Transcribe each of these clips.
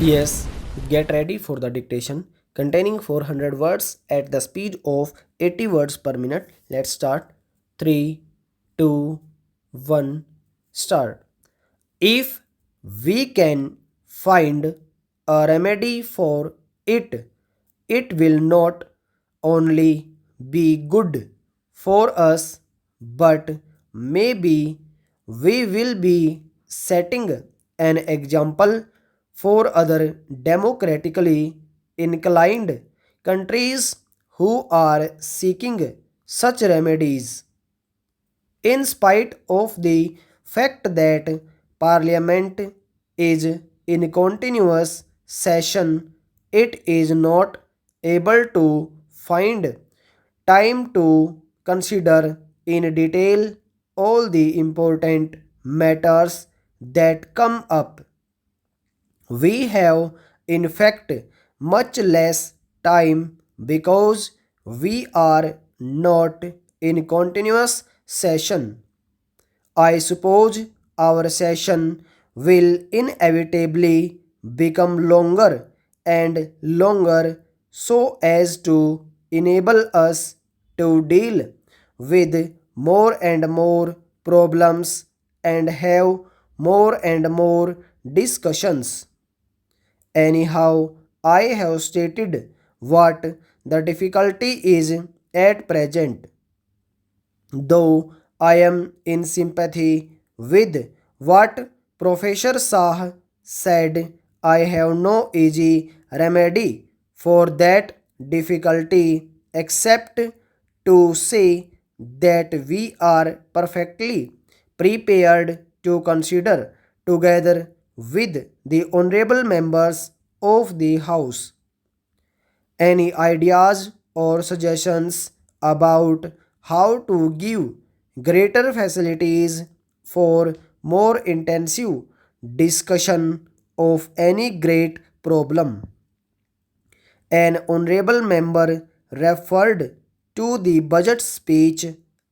Yes, get ready for the dictation containing 400 words at the speed of 80 words per minute. Let's start. 3, 2, 1, start. If we can find a remedy for it, it will not only be good for us, but maybe we will be setting an example for other democratically inclined countries who are seeking such remedies. In spite of the fact that Parliament is in continuous session, it is not able to find time to consider in detail all the important matters that come up. We have, in fact, much less time because we are not in continuous session. I suppose our session will inevitably become longer and longer so as to enable us to deal with more and more problems and have more and more discussions. Anyhow, I have stated what the difficulty is at present. Though I am in sympathy with what Professor Shah said, I have no easy remedy for that difficulty except to say that we are perfectly prepared to consider together with the honorable members of the House any ideas or suggestions about how to give greater facilities for more intensive discussion of any great problem? An honorable member referred to the budget speech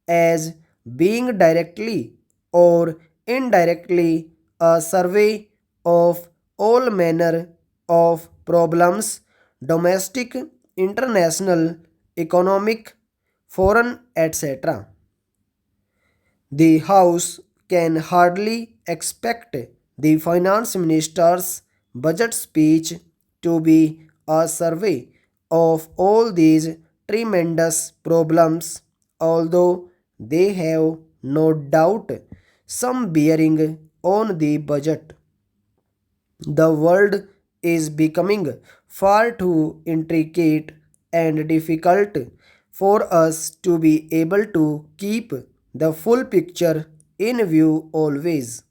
as being directly or indirectly a survey of all manner of problems, domestic, international, economic, foreign, etc. The House can hardly expect the Finance Minister's budget speech to be a survey of all these tremendous problems, although they have no doubt some bearing on the budget. The world is becoming far too intricate and difficult for us to be able to keep the full picture in view always.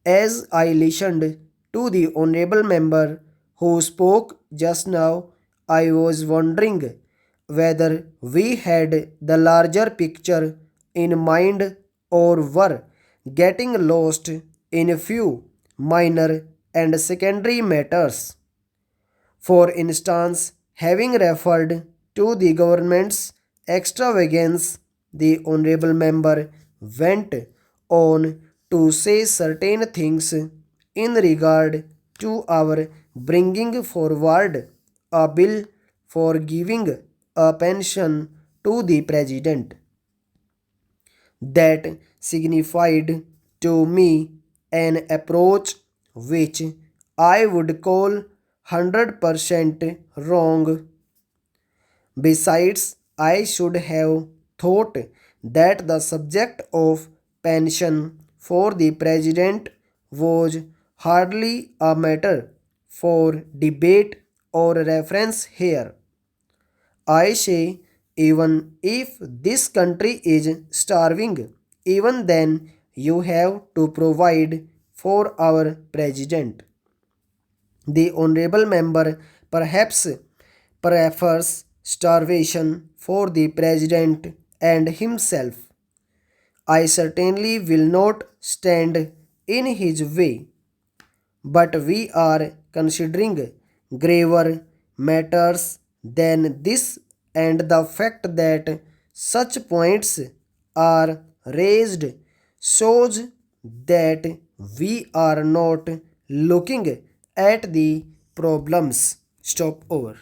As I listened to the honorable member who spoke just now, I was wondering whether we had the larger picture in mind or were getting lost in a few minor and secondary matters. For instance, having referred to the government's extravagance, the honorable member went on to say certain things in regard to our bringing forward a bill for giving a pension to the president. That signified to me an approach which I would call 100% wrong. Besides, I should have thought that the subject of pension for the president was hardly a matter for debate or reference here. I say, even if this country is starving, even then you have to provide for our president. The honorable member perhaps prefers starvation for the president and himself. I certainly will not stand in his way, but we are considering graver matters than this, and the fact that such points are raised shows that we are not looking at the problems. Stop over.